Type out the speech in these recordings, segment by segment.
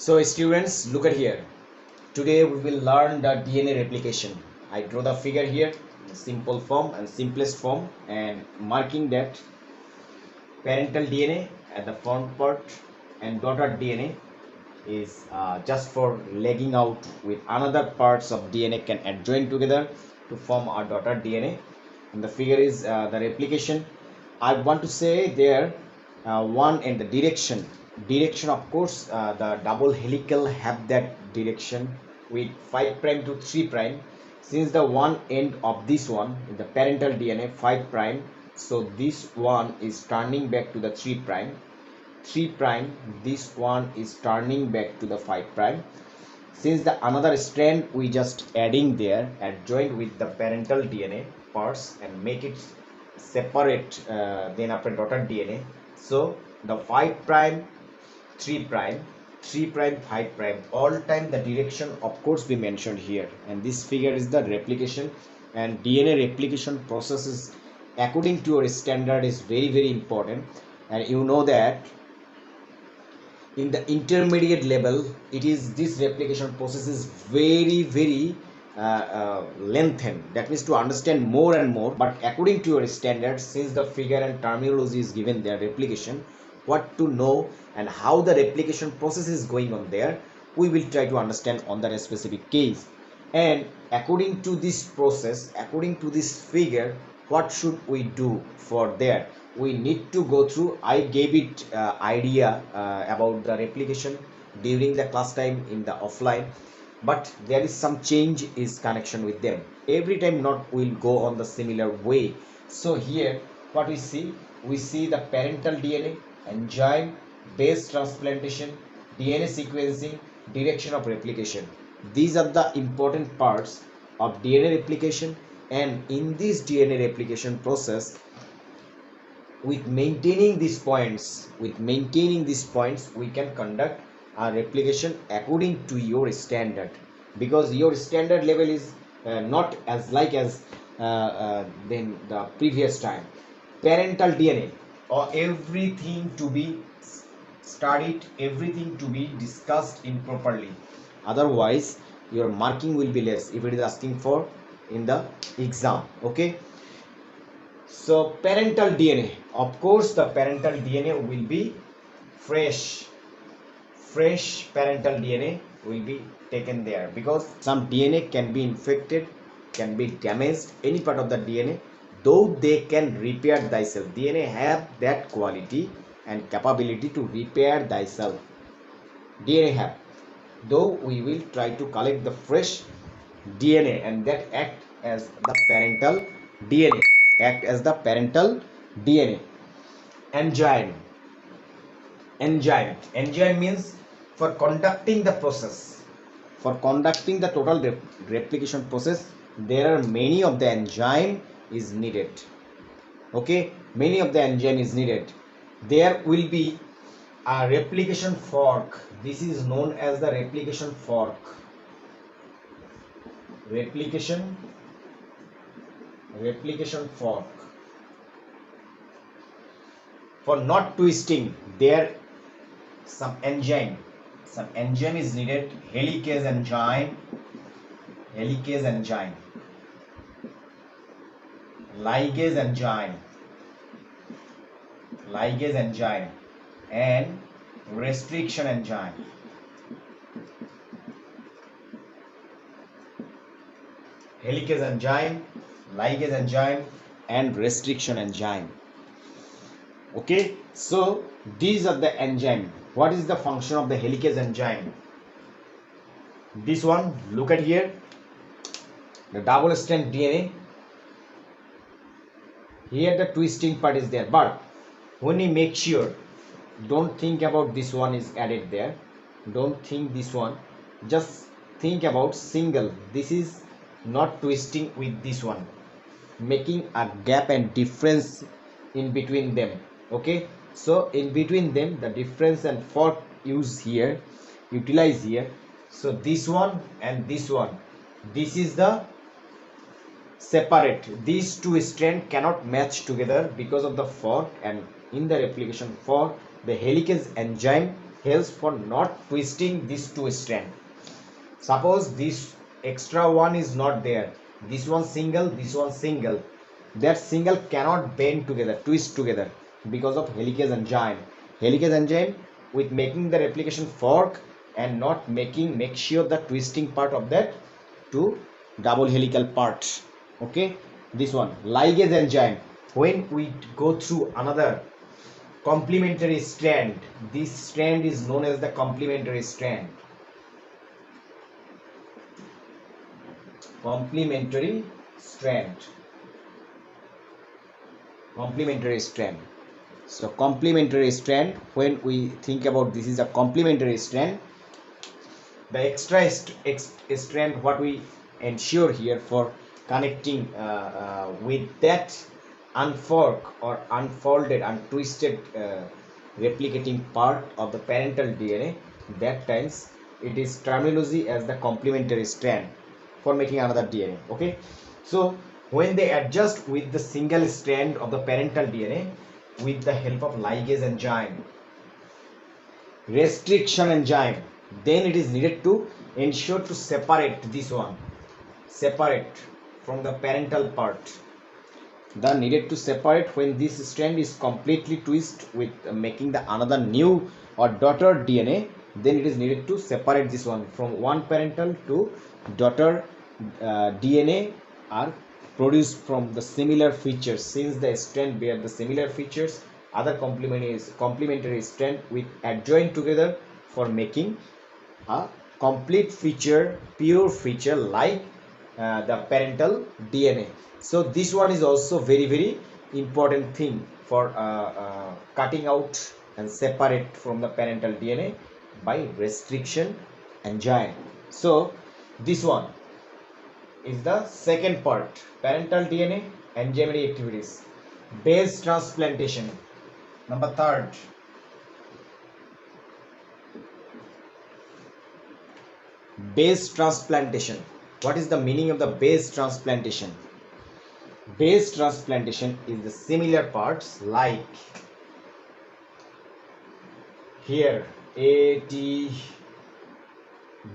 So students, look at here. Today we will learn the DNA replication. I draw the figure here in simple form and simplest form, and marking that parental DNA at the front part and daughter DNA is just for legging out with another parts of DNA can adjoin together to form our daughter DNA. And the figure is the replication. I want to say there one in the direction of course the double helical have that direction with 5 prime to 3 prime, since the one end of this one in the parental DNA 5 prime, so this one is turning back to the 3 prime, 3 prime, this one is turning back to the 5 prime. Since the another strand we just adding there adjoined with the parental DNA parts and make it separate then after daughter DNA. So the 5 prime 3 prime 3 prime 5 prime all time the direction of course we mentioned here, and this figure is the replication. And DNA replication process is according to your standard is very important, and you know that in the intermediate level it is this replication process is very lengthened. That means to understand more and more, but according to your standards, since the figure and terminology is given there replication, what to know and how the replication process is going on there, we will try to understand on that specific case. And according to this process, according to this figure, what should we do for there? We need to go through. I gave it idea about the replication during the class time in the offline, but there is some change is connection with them. Every time not will go on the similar way. So here what we see the parental DNA, enzyme, base transplantation, DNA sequencing, direction of replication. These are the important parts of DNA replication. And in this DNA replication process, with maintaining these points, we can conduct a replication according to your standard, because your standard level is not as like as then the previous time. Parental DNA or everything to be studied, everything to be discussed improperly, otherwise your marking will be less if it is asking for in the exam. Okay, so parental DNA, of course the parental DNA will be fresh parental DNA will be taken there, because some DNA can be infected, can be damaged, any part of the DNA, though they can repair thyself. DNA have that quality and capability to repair thyself. DNA have, though we will try to collect the fresh DNA and that act as the parental DNA. Enzyme means for conducting the process, for conducting the total replication process, there are many of the enzyme is needed. Okay, many of the enzyme is needed. There will be a replication fork. This is known as the replication fork. Replication fork. For not twisting, there some enzyme is needed. Helicase enzyme, ligase enzyme, and restriction enzyme. Helicase enzyme, ligase enzyme, and restriction enzyme. Okay, so these are the enzyme. What is the function of the helicase enzyme? This one, look at here, the double strand DNA. Here the twisting part is there, but when you make sure, don't think about this one is added there, don't think this one, just think about single. This is not twisting with this one, making a gap and difference in between them. Okay, so in between them the difference and fork utilize here. So this one and this one, this is the separate. These two strands cannot match together because of the fork, and in the replication fork the helicase enzyme helps for not twisting these two strands. Suppose this extra one is not there, this one single, this one single, that single cannot bend together, twist together because of helicase enzyme. Helicase enzyme with making the replication fork and not make sure the twisting part of that to double helical part. Okay, this one ligase enzyme, when we go through another complementary strand, this strand is known as the complementary strand. Complementary strand. Complementary strand. So complementary strand, when we think about this is a complementary strand, the extra strand what we ensure here for connecting with that unfork or unfolded untwisted replicating part of the parental DNA, that times it is terminology as the complementary strand for making another DNA. Okay, so when they adjust with the single strand of the parental DNA with the help of ligase enzyme, restriction enzyme, then it is needed to ensure to separate this one, separate from the parental part. The needed to separate when this strand is completely twist with making the another new or daughter DNA, then it is needed to separate this one from one parental to daughter DNA are produced from the similar features. Since the strand bear the similar features, other complementary strand with adjoin together for making a complete feature, pure feature like the parental DNA. So this one is also very important thing for cutting out and separate from the parental DNA by restriction enzyme. So this one is the second part, parental DNA enzymatic activities. Base transplantation, number third. Base transplantation. What is the meaning of the base transplantation? Base transplantation is the similar parts like here A, T,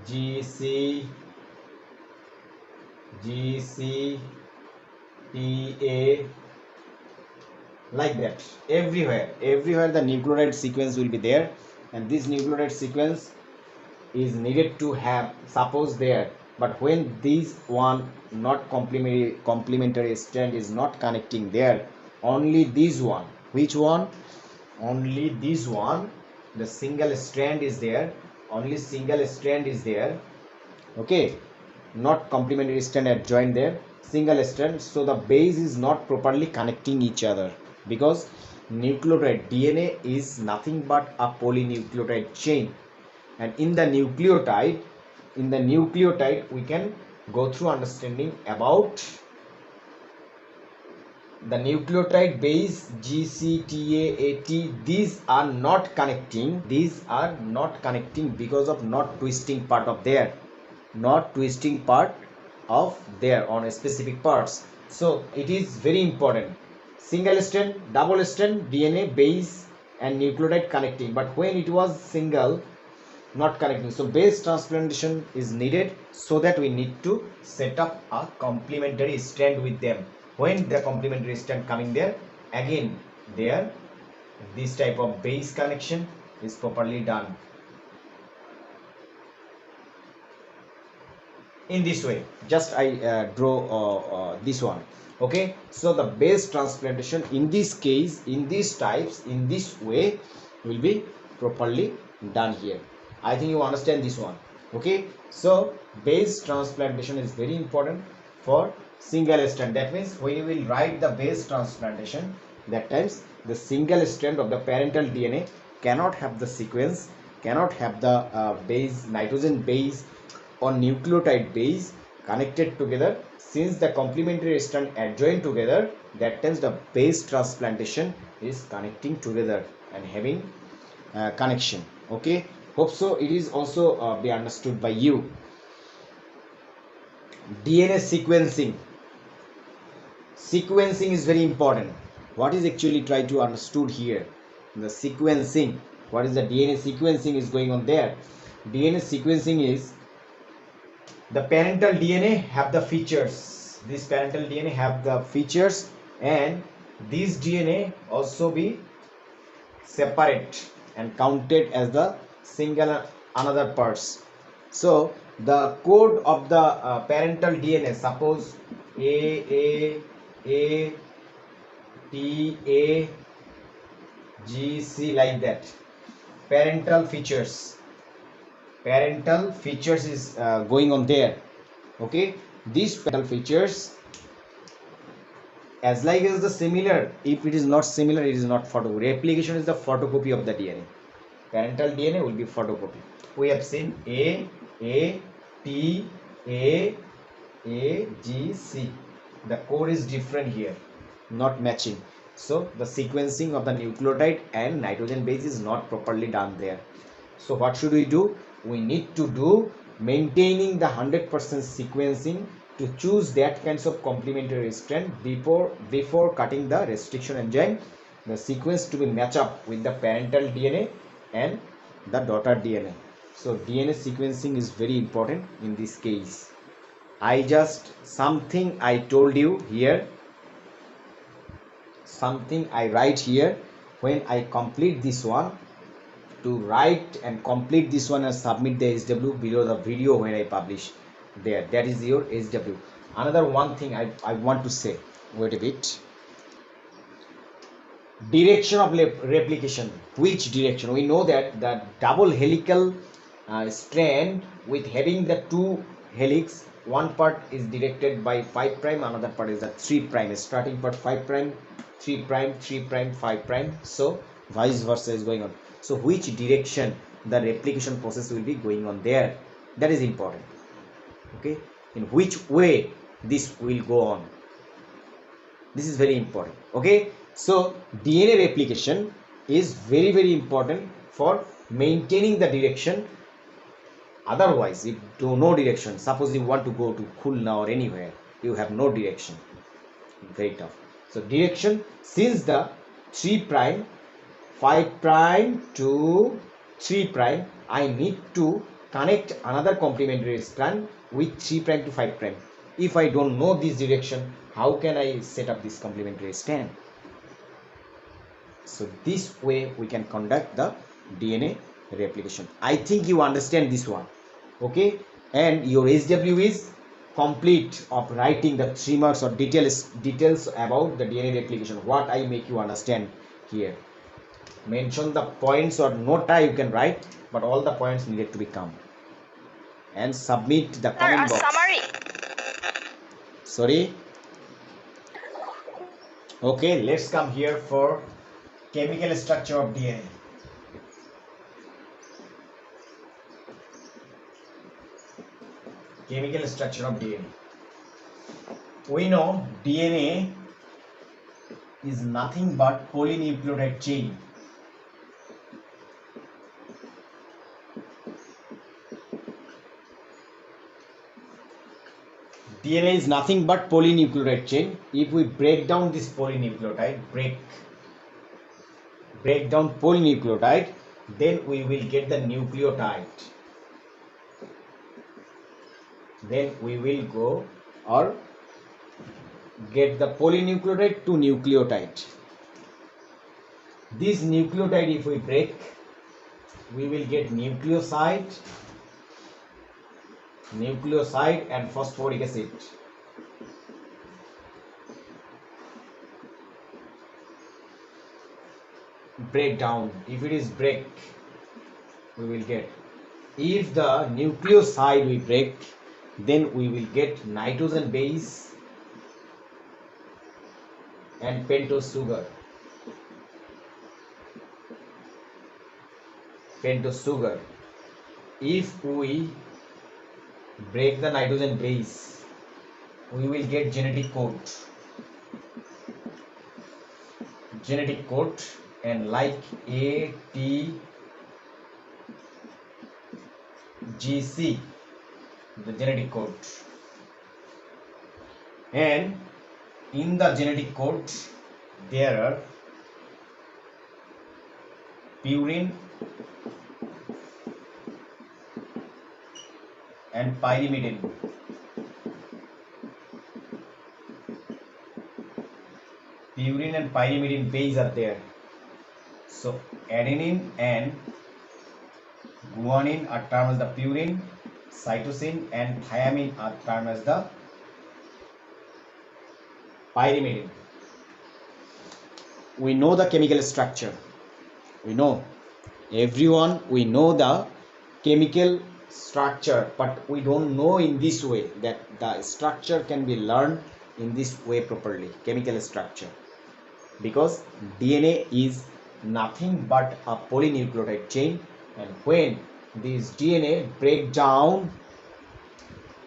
G, C, G, C, T, A, like that. Everywhere the nucleotide sequence will be there, and this nucleotide sequence is needed to have suppose there, but when this one not complementary strand is not connecting there, only this one, which one, only this one, the single strand is there, only single strand is there. Okay, not complementary strand adjoined there, single strand. So the base is not properly connecting each other because nucleotide DNA is nothing but a polynucleotide chain, and in the nucleotide we can go through understanding about the nucleotide base GCTAAT. These are not connecting, because of not twisting part of there, on a specific parts. So it is very important, single strand, double strand DNA base and nucleotide connecting, but when it was single not connecting, so base transplantation is needed, so that we need to set up a complementary strand with them. When the complementary strand coming there, again there this type of base connection is properly done in this way. Just I draw this one. Okay, so the base transplantation in this case, in these types, in this way will be properly done here. I think you understand this one. Okay, so base transplantation is very important for single strand. That means when you will write the base transplantation, that times the single strand of the parental DNA cannot have the sequence, cannot have the base, nitrogen base or nucleotide base connected together. Since the complementary strand adjoin together, that times the base transplantation is connecting together and having connection. Okay, hope so it is also be understood by you. DNA sequencing is very important. What is actually try to understood here? The sequencing What is the DNA sequencing is going on there? DNA sequencing is the parental DNA have the features. This parental DNA have the features, and this DNA also be separate and counted as the single another parts. So the code of the parental DNA, suppose A T A G C, like that. Parental features is going on there. Okay, these parental features, as like as the similar, if it is not similar, it is not photocopy. Replication is the photocopy of the DNA. Parental DNA will be photocopy. We have seen A T A G C. The code is different here, not matching. So the sequencing of the nucleotide and nitrogen base is not properly done there. So what should we do? We need to do maintaining the 100% sequencing to choose that kinds of complementary strand before cutting the restriction enzyme, the sequence to be match up with the parental DNA and the daughter DNA. So DNA sequencing is very important in this case. Something I told you here, something I write here. When I complete this one, to write and complete this one and submit the SW below the video when I publish there, that is your SW. Another one thing I want to say, wait a bit, direction of replication. Which direction? We know that the double helical strand with having the two helix, one part is directed by 5 prime, another part is the 3 prime, starting part 5 prime, 3 prime, 3 prime, 5 prime, so vice versa is going on. So which direction the replication process will be going on there, that is important. Okay, in which way this will go on, this is very important. Okay, so DNA replication is very, very important for maintaining the direction. Otherwise, if you no direction, suppose you want to go to Khulna or anywhere, you have no direction, very tough. So direction, since the 3 prime, 5 prime to 3 prime, I need to connect another complementary strand with 3 prime to 5 prime. If I don't know this direction, how can I set up this complementary strand? So this way we can conduct the DNA replication. I think you understand this one. Okay, and your SW is complete of writing the 3 marks or details about the DNA replication. What I make you understand here, mention the points or nota you can write, but all the points needed to be come and submit the comment box. Summary. Sorry. Okay, let's come here for chemical structure of DNA. Chemical structure of DNA. We know DNA is nothing but polynucleotide chain. DNA is nothing but polynucleotide chain. If we break down this polynucleotide, break down polynucleotide, then we will get the nucleotide. Then we will go or get the polynucleotide to nucleotide. This nucleotide, if we break, we will get nucleoside and phosphoric acid. Breakdown, if it is break, we will get, if the nucleoside we break, then we will get nitrogen base and pentose sugar. If we break the nitrogen base, we will get genetic code, and like ATGC, the genetic code, and in the genetic code there are purine and pyrimidine. Purine and pyrimidine base are there. So adenine and guanine are termed as the purine, cytosine and thiamine are termed as the pyrimidine. We know the chemical structure. We know, everyone, we know the chemical structure, but we don't know in this way, that the structure can be learned in this way properly, chemical structure, because DNA is nothing but a polynucleotide chain, and when this DNA break down,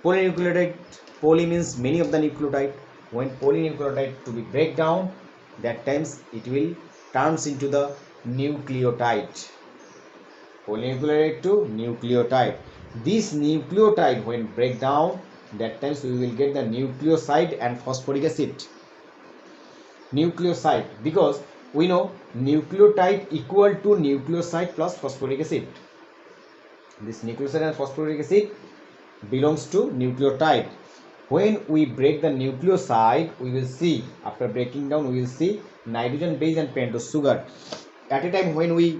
poly means many of the nucleotide, when polynucleotide to be break down, that times it will turns into the nucleotide, polynucleotide to nucleotide. This nucleotide when break down, that times we will get the nucleoside and phosphoric acid. Nucleoside, because we know nucleotide equal to nucleoside plus phosphoric acid. This nucleoside and phosphoric acid belongs to nucleotide. When we break the nucleoside, we will see, after breaking down, we will see nitrogen base and pentose sugar. At a time when we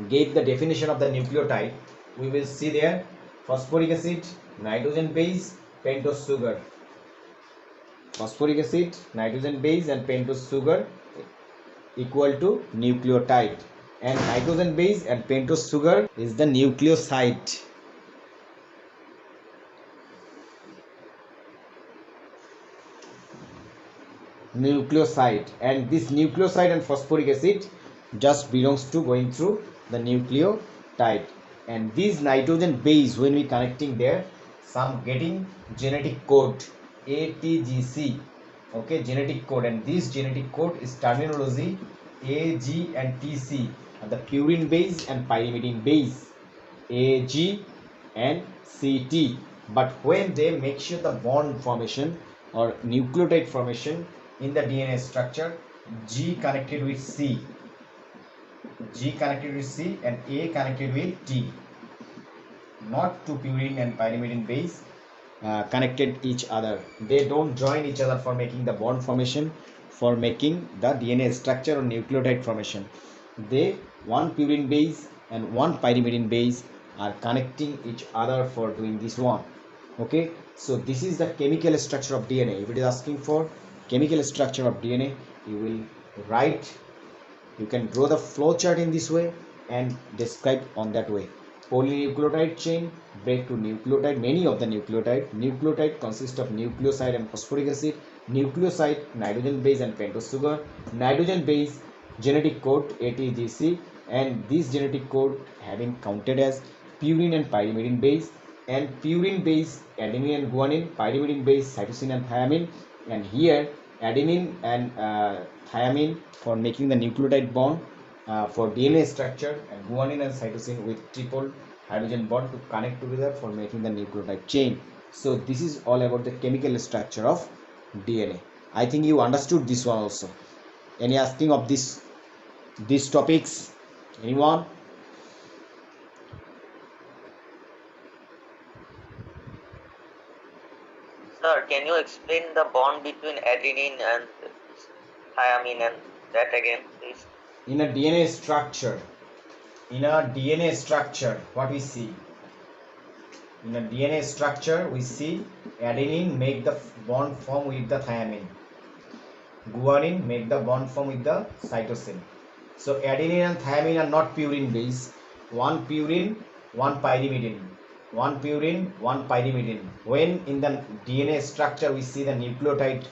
get the definition of the nucleotide, we will see there phosphoric acid, nitrogen base, pentose sugar. Phosphoric acid, nitrogen base and pentose sugar equal to nucleotide, and nitrogen base and pentose sugar is the nucleoside. Nucleoside, and this nucleoside and phosphoric acid just belongs to going through the nucleotide, and this nitrogen base, when we connecting there, some getting genetic code ATGC, okay, genetic code, and this genetic code is terminology AG and TC, and the purine base and pyrimidine base AG and CT. But when they make sure the bond formation or nucleotide formation in the DNA structure, G connected with C, G connected with C and A connected with T, not to purine and pyrimidine base connected each other. They don't join each other for making the bond formation, for making the DNA structure or nucleotide formation. They, one purine base and one pyrimidine base are connecting each other for doing this one. Okay, so this is the chemical structure of DNA. If it is asking for chemical structure of DNA, you will write, you can draw the flow chart in this way and describe on that way. Polynucleotide chain break to nucleotide, many of the nucleotide consists of nucleoside and phosphoric acid, nucleoside nitrogen base and pentose sugar, nitrogen base genetic code ATGC, and this genetic code having counted as purine and pyrimidine base, and purine base adenine and guanine, pyrimidine base cytosine and thiamine, and here adenine and thiamine for making the nucleotide bond for DNA structure, and guanine and cytosine with triple hydrogen bond to connect together for making the nucleotide chain. So this is all about the chemical structure of DNA. I think you understood this one also. Any asking of these topics? Anyone? Sir, can you explain the bond between adenine and thiamine and that again, please? In a DNA structure, what we see? In a DNA structure, we see adenine make the bond form with the thiamine. Guanine make the bond form with the cytosine. So adenine and thiamine are not purine base. One purine, one pyrimidine. One purine, one pyrimidine. When in the DNA structure we see the nucleotide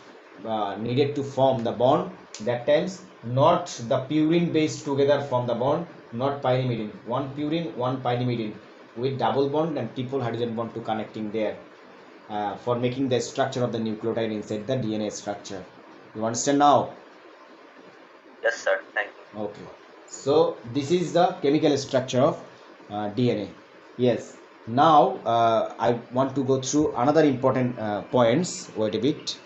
needed to form the bond, that times not the purine base together form the bond, not pyrimidine. One purine, one pyrimidine with double bond and triple hydrogen bond to connecting there for making the structure of the nucleotide inside the DNA structure. You understand now? Yes, sir. Thank you. Okay. So this is the chemical structure of DNA. Yes. Now I want to go through another important points. Wait a bit.